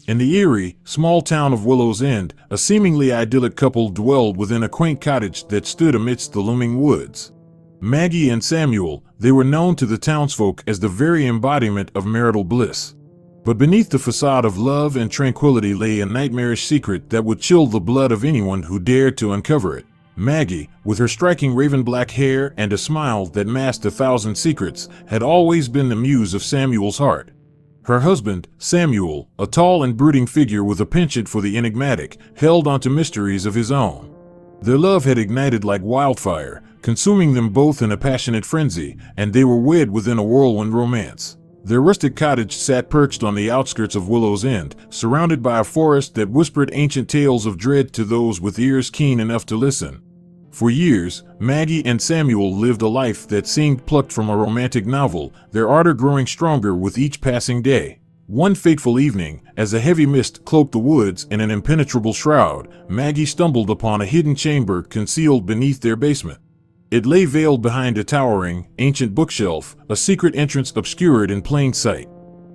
In the eerie, small town of Willow's End, a seemingly idyllic couple dwelled within a quaint cottage that stood amidst the looming woods. Maggie and Samuel, they were known to the townsfolk as the very embodiment of marital bliss. But beneath the facade of love and tranquility lay a nightmarish secret that would chill the blood of anyone who dared to uncover it. Maggie, with her striking raven-black hair and a smile that masked 1,000 secrets, had always been the muse of Samuel's heart. Her husband, Samuel, a tall and brooding figure with a penchant for the enigmatic, held onto mysteries of his own. Their love had ignited like wildfire, consuming them both in a passionate frenzy, and they were wed within a whirlwind romance. Their rustic cottage sat perched on the outskirts of Willow's End, surrounded by a forest that whispered ancient tales of dread to those with ears keen enough to listen. For years, Maggie and Samuel lived a life that seemed plucked from a romantic novel, their ardor growing stronger with each passing day. One fateful evening, as a heavy mist cloaked the woods in an impenetrable shroud, Maggie stumbled upon a hidden chamber concealed beneath their basement. It lay veiled behind a towering, ancient bookshelf, a secret entrance obscured in plain sight.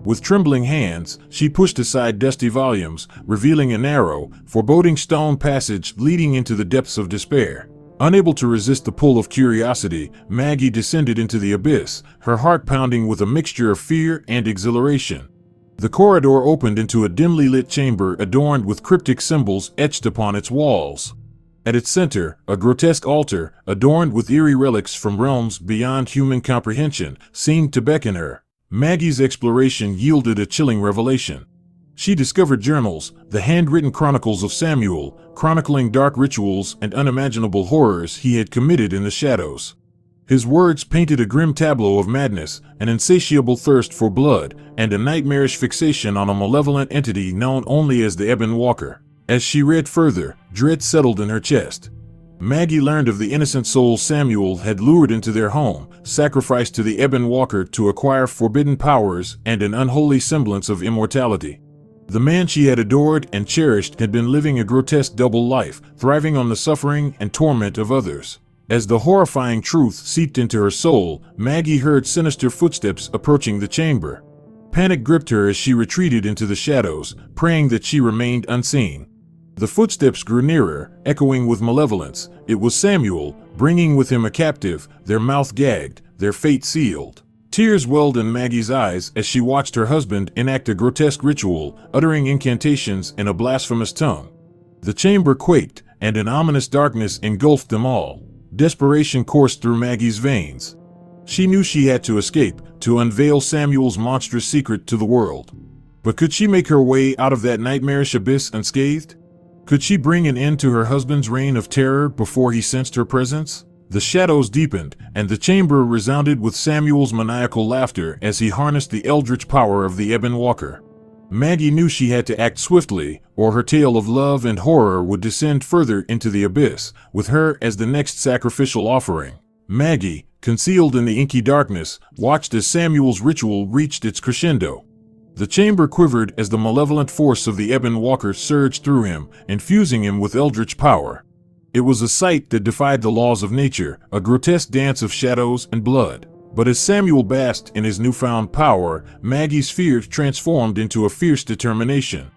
With trembling hands, she pushed aside dusty volumes, revealing a narrow, foreboding stone passage leading into the depths of despair. Unable to resist the pull of curiosity, Maggie descended into the abyss, her heart pounding with a mixture of fear and exhilaration. The corridor opened into a dimly lit chamber adorned with cryptic symbols etched upon its walls. At its center, a grotesque altar, adorned with eerie relics from realms beyond human comprehension, seemed to beckon her. Maggie's exploration yielded a chilling revelation. She discovered journals, the handwritten chronicles of Samuel, chronicling dark rituals and unimaginable horrors he had committed in the shadows. His words painted a grim tableau of madness, an insatiable thirst for blood, and a nightmarish fixation on a malevolent entity known only as the Ebon Walker. As she read further, dread settled in her chest. Maggie learned of the innocent souls Samuel had lured into their home, sacrificed to the Ebon Walker to acquire forbidden powers and an unholy semblance of immortality. The man she had adored and cherished had been living a grotesque double life, thriving on the suffering and torment of others. As the horrifying truth seeped into her soul, Maggie heard sinister footsteps approaching the chamber. Panic gripped her as she retreated into the shadows, praying that she remained unseen. The footsteps grew nearer, echoing with malevolence. It was Samuel, bringing with him a captive, their mouth gagged, their fate sealed. Tears welled in Maggie's eyes as she watched her husband enact a grotesque ritual, uttering incantations in a blasphemous tongue. The chamber quaked, and an ominous darkness engulfed them all. Desperation coursed through Maggie's veins. She knew she had to escape, to unveil Samuel's monstrous secret to the world. But could she make her way out of that nightmarish abyss unscathed? Could she bring an end to her husband's reign of terror before he sensed her presence? The shadows deepened, and the chamber resounded with Samuel's maniacal laughter as he harnessed the eldritch power of the Ebon Walker. Maggie knew she had to act swiftly, or her tale of love and horror would descend further into the abyss, with her as the next sacrificial offering. Maggie, concealed in the inky darkness, watched as Samuel's ritual reached its crescendo. The chamber quivered as the malevolent force of the Ebon Walker surged through him, infusing him with eldritch power. It was a sight that defied the laws of nature, a grotesque dance of shadows and blood. But as Samuel basked in his newfound power, Maggie's fear transformed into a fierce determination.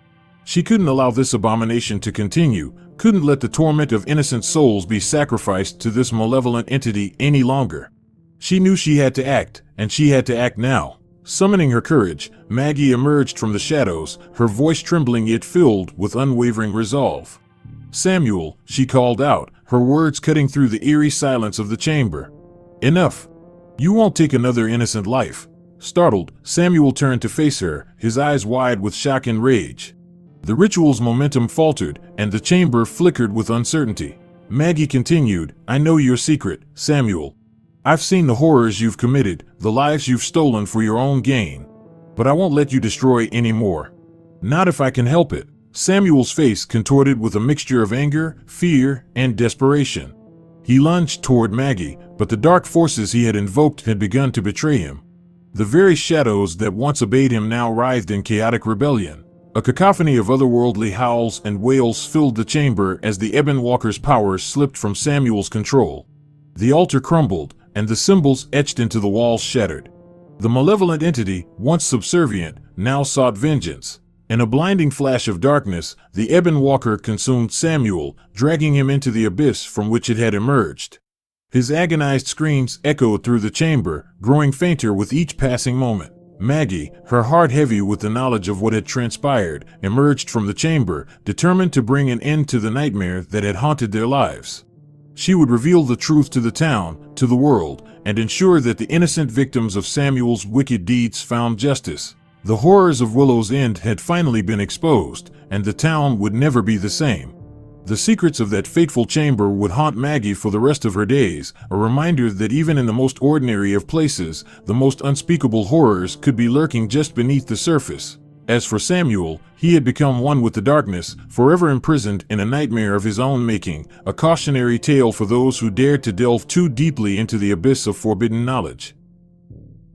She couldn't allow this abomination to continue, couldn't let the torment of innocent souls be sacrificed to this malevolent entity any longer. She knew she had to act, and she had to act now. Summoning her courage, Maggie emerged from the shadows, her voice trembling yet filled with unwavering resolve. "Samuel," she called out, her words cutting through the eerie silence of the chamber. "Enough. You won't take another innocent life." Startled, Samuel turned to face her, his eyes wide with shock and rage. The ritual's momentum faltered, and the chamber flickered with uncertainty. Maggie continued, "I know your secret, Samuel. I've seen the horrors you've committed, the lives you've stolen for your own gain. But I won't let you destroy any more. Not if I can help it." Samuel's face contorted with a mixture of anger, fear, and desperation. He lunged toward Maggie, but the dark forces he had invoked had begun to betray him. The very shadows that once obeyed him now writhed in chaotic rebellion. A cacophony of otherworldly howls and wails filled the chamber as the Ebon Walker's power slipped from Samuel's control. The altar crumbled, and the symbols etched into the walls shattered. The malevolent entity, once subservient, now sought vengeance. In a blinding flash of darkness, the ebon walker consumed Samuel, dragging him into the abyss from which it had emerged. His agonized screams echoed through the chamber, growing fainter with each passing moment. Maggie, her heart heavy with the knowledge of what had transpired, emerged from the chamber, determined to bring an end to the nightmare that had haunted their lives. She would reveal the truth to the town, to the world, and ensure that the innocent victims of Samuel's wicked deeds found justice. The horrors of Willow's End had finally been exposed, and the town would never be the same. The secrets of that fateful chamber would haunt Maggie for the rest of her days, a reminder that even in the most ordinary of places, the most unspeakable horrors could be lurking just beneath the surface. As for Samuel, he had become one with the darkness, forever imprisoned in a nightmare of his own making, a cautionary tale for those who dared to delve too deeply into the abyss of forbidden knowledge.